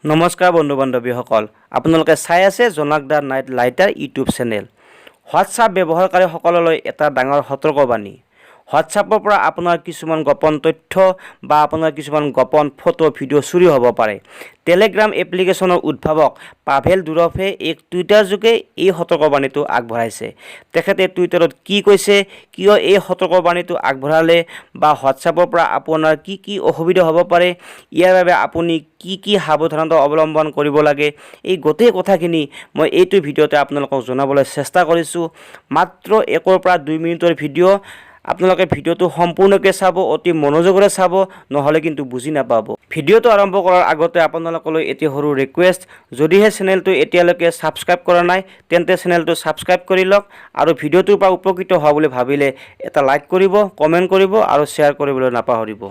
নমস্কাৰ বন্ধু বান্ধৱীসকল, আপোনালোকে চাই আছে জনাক the Night Lighter YouTube channel. WhatsApp ব্যৱহাৰকাৰীসকললৈ এটা ডাঙৰ সতৰ্কবাণী। হোৱাটছআপৰ পৰা আপোনাৰ কিছুমান গোপন তথ্য বা আপোনাৰ কিছুমান গোপন ফটো ভিডিঅ' চুৰি হ'ব পাৰে। টেলিগ্ৰাম এপ্লিকেশ্যনৰ উদ্ভাৱক পাভেল দুৰভে এক টুইটাৰ যোগে এই সতৰ্কবাণীটো আগবঢ়াইছে। তেখেতে টুইটাৰত কি কৈছে, কিয় এই সতৰ্কবাণীটো আগবঢ়ালে বা হোৱাটছআপৰ পৰা আপোনাৰ কি অসুবিধা হ'ব পাৰে, ইয়াৰ বাবে আপুনি কি সাৱধানতা অৱলম্বন কৰিব লাগে, এই গোটেই কথাখিনি মই এইটো ভিডিঅ'তে আপোনালোকক জনাবলৈ চেষ্টা কৰিছোঁ। মাত্ৰ 1 পৰা 2 মিনিটৰ ভিডিঅ'। আপোনালোকে ভিডিঅ'টো সম্পূৰ্ণকৈ চাব, অতি মনোযোগেৰে চাব, নহ'লে কিন্তু বুজি নাপাব। ভিডিঅ'টো আৰম্ভ কৰাৰ আগতে আপোনালোকলৈ এটি সৰু ৰিকুৱেষ্ট, যদিহে চেনেলটো এতিয়ালৈকে ছাবস্ক্ৰাইব কৰা নাই তেন্তে চেনেলটো ছাবস্ক্ৰাইব কৰি লওক আৰু ভিডিঅ'টোৰ পৰা উপকৃত হোৱা বুলি ভাবিলে এটা লাইক কৰিব, কমেণ্ট কৰিব আৰু শ্বেয়াৰ কৰিবলৈ নাপাহৰিব।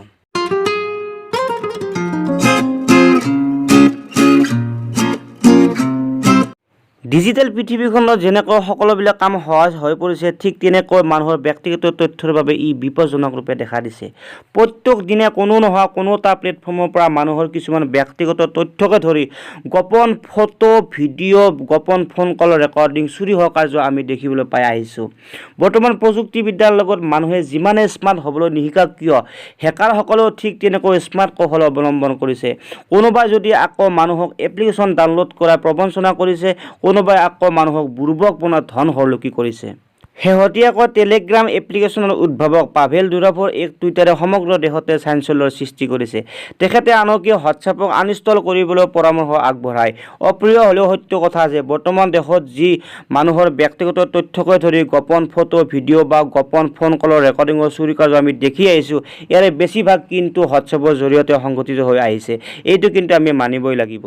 ডিজিটেল পৃথিৱীখনত যেনেকৈ সকলোবিলাক কাম সহজ হৈ পৰিছে, ঠিক তেনেকৈ মানুহৰ ব্যক্তিগত তথ্যৰ বাবে ই বিপদজনক ৰূপে দেখা দিছে। প্ৰত্যেক দিনে কোনো নহয় কোনো এটা প্লেটফৰ্মৰ পৰা মানুহৰ কিছুমান ব্যক্তিগত তথ্যকে ধৰি গোপন ফটো, ভিডিঅ', গোপন ফোন কলৰ ৰেকৰ্ডিং চুৰি হোৱা কাৰ্য আমি দেখিবলৈ পাই আহিছোঁ। বৰ্তমান প্ৰযুক্তিবিদ্যাৰ লগত মানুহে যিমানে স্মাৰ্ট হ'বলৈ নিশিকক কিয়, হেকাৰসকলেও ঠিক তেনেকৈ স্মাৰ্ট কৌশল অৱলম্বন কৰিছে। কোনোবাই যদি আকৌ মানুহক এপ্লিকেশ্যন ডাউনলোড কৰাৰ প্ৰবঞ্চনা কৰিছে, কোনোবাই আকৌ মানুহক বুৰ্বক বনাই ধন হৰলুকি কৰিছে। শেহতীয়াকৈ টেলিগ্ৰাম এপ্লিকেশ্যনৰ উদ্ভাৱক পাভেল দুৰভৰ এক টুইটাৰে সমগ্ৰ দেশতে চাঞ্চল্যৰ সৃষ্টি কৰিছে। তেখেতে আনকি হোৱাটছআপক আনইনষ্টল কৰিবলৈ পৰামৰ্শ আগবঢ়ায়। অপ্ৰিয় হ'লেও সত্য কথা যে বৰ্তমান দেশত যি মানুহৰ ব্যক্তিগত তথ্যকে ধৰি গোপন ফটো, ভিডিঅ' বা গোপন ফোন কলৰ ৰেকৰ্ডিঙৰ চুৰি কাৰ্য আমি দেখি আহিছোঁ, ইয়াৰে বেছিভাগ কিন্তু হোৱাটছআপৰ জৰিয়তে সংঘটিত হৈ আহিছে। এইটো কিন্তু আমি মানিবই লাগিব।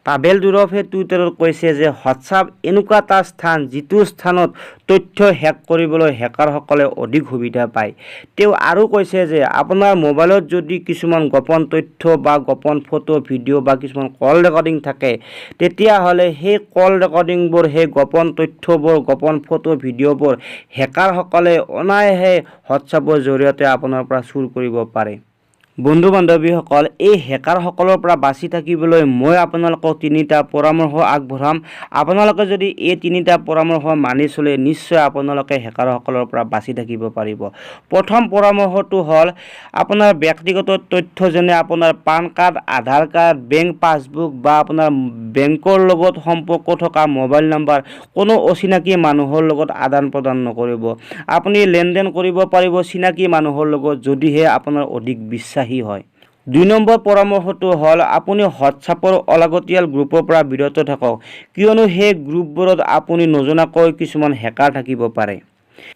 পাভেল দুৰভে টুইটাৰত কৈছে যে হোৱাটছআপ এনেকুৱা এটা স্থান যিটো স্থানত তথ্য হেক কৰিবলৈ হেকাৰসকলে অধিক সুবিধা পায়। তেওঁ আৰু কৈছে যে আপোনাৰ মোবাইলত যদি কিছুমান গোপন তথ্য বা গোপন ফটো, ভিডিঅ' বা কিছুমান কল ৰেকৰ্ডিং থাকে, তেতিয়াহ'লে সেই কল ৰেকৰ্ডিংবোৰ, সেই গোপন তথ্যবোৰ, গোপন ফটো, ভিডিঅ'বোৰ হেকাৰসকলে অনায়াসে হোৱাটছআপৰ জৰিয়তে আপোনাৰ পৰা চুৰ কৰিব পাৰে। বন্ধু বান্ধৱীসকল, এই হেকাৰসকলৰ পৰা বাচি থাকিবলৈ মই আপোনালোকক 3টা পৰামৰ্শ আগবঢ়াম। আপোনালোকে যদি এই 3টা পৰামৰ্শ মানি চলে, নিশ্চয় আপোনালোকে হেকাৰসকলৰ পৰা বাচি থাকিব পাৰিব। প্ৰথম পৰামৰ্শটো হ'ল, আপোনাৰ ব্যক্তিগত তথ্য যেনে আপোনাৰ পান কাৰ্ড, আধাৰ কাৰ্ড, বেংক পাছবুক বা আপোনাৰ বেংকৰ লগত সম্পৰ্ক থকা মোবাইল নম্বৰ কোনো অচিনাকি মানুহৰ লগত আদান প্ৰদান নকৰিব। আপুনি লেনদেন কৰিব পাৰিব চিনাকি মানুহৰ লগত যদিহে আপোনাৰ অধিক বিশ্বাসী হয়। 2 নম্বৰ পৰামৰ্শটো হ'ল, আপুনি হোৱাটছআপৰ অলাগতিয়াল গ্ৰুপৰ পৰা বিৰত থাকক, কিয়নো সেই গ্ৰুপবোৰত আপুনি নজনাকৈ কিছুমান হেকাৰ থাকিব পাৰে।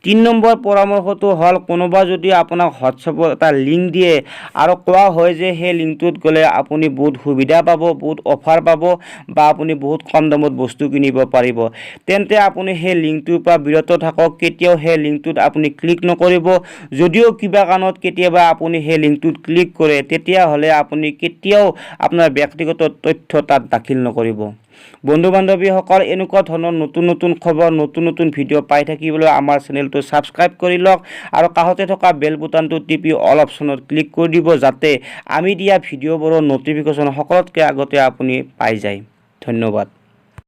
3 নম্বৰ পৰামৰ্শটো হ'ল, কোনোবা যদি আপোনাক হোৱাটছআপত এটা লিংক দিয়ে আৰু কোৱা হয় যে সেই লিংকটোত গ'লে আপুনি বহুত সুবিধা পাব, বহুত অফাৰ পাব বা আপুনি বহুত কম দামত বস্তু কিনিব পাৰিব, তেন্তে আপুনি সেই লিংকটোৰ পৰা বিৰত থাকক। কেতিয়াও সেই লিংকটোত আপুনি ক্লিক নকৰিব। যদিও কিবা কাৰণত কেতিয়াবা আপুনি সেই লিংকটোত ক্লিক কৰে, তেতিয়াহ'লে আপুনি কেতিয়াও আপোনাৰ ব্যক্তিগত তথ্য তাত দাখিল নকৰিব। বন্ধু বান্ধৱীসকল, এনেকুৱা ধৰণৰ নতুন খবৰ, নতুন ভিডিঅ' পাই থাকিবলৈ আমাৰ চেনেলটো ছাবস্ক্ৰাইব কৰি লওক আৰু কাষতে থকা বেল বুটানটো টিপি অল অপশ্যনত ক্লিক কৰি দিব, যাতে আমি দিয়া ভিডিঅ'বোৰৰ ন'টিফিকেশ্যন সকলোতকৈ আগতে আপুনি পাই যায়। ধন্যবাদ।